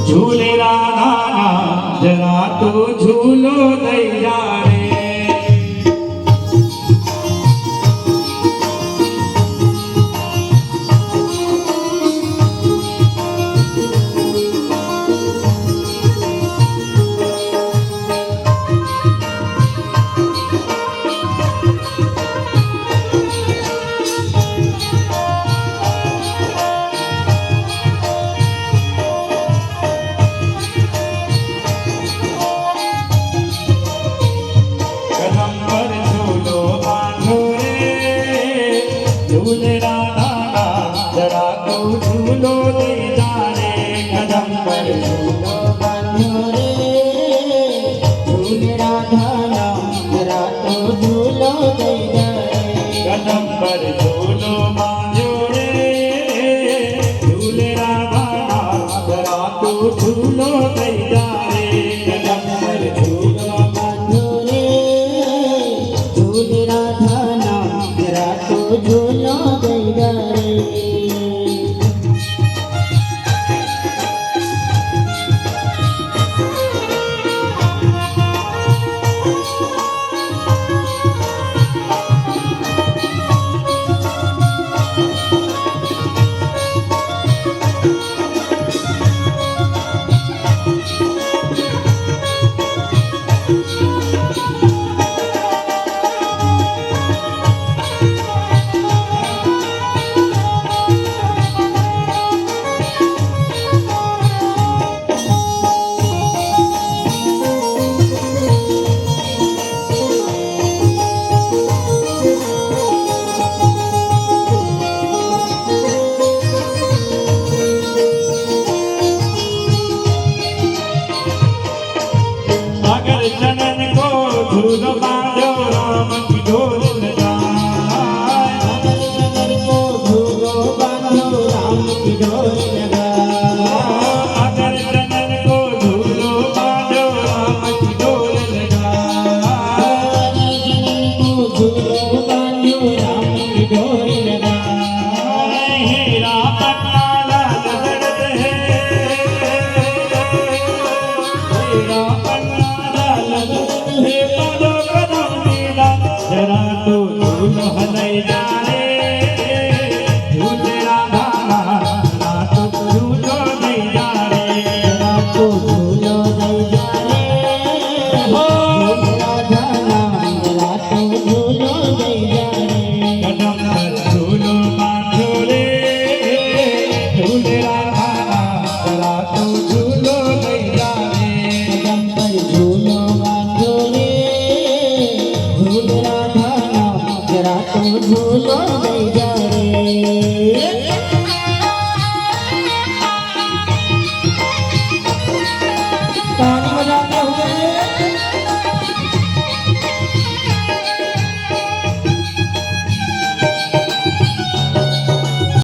झूले राधा जरा तो झूलो दैया रे। झूले राधा जरा तो झूलो दे जा रे। कदम पर झूलो बांधो रे। झूले राधा जरा तो झूलो दे जा रे। कदम पर झूलो बांधो रे। झूले राधा जरा तो झूलो दे जा रे। कदम पर झूलो बांधो रे। झूले राधा जरा तो झूलो दे जा रे। चनन को झूलो बांधो राम की डोर लगाए। चनन को झूलो बांधो राम की डोर लगाए। अगर चनन को झूलो बांधो राम की डोर लगाए। चनन को झूलो बांधो राम की डोर लगाए। हीरा पन्ना लाल जड़त है। हीरा पन्ना हे पदो कदम लीला जरा तो झूलो हलई जा रे। झूले राधा जरा तो झूलो दई जा रे। जरा तो झूलो दई जा रे। झूले राधा जरा तो झूलो दई जा रे। कदम पर झूलो बांधो रे। झूले राधा जरा तो झूलो दई जा रे। कदम पर झूलो बांधो रे। झूले राधा जरा तो झूलो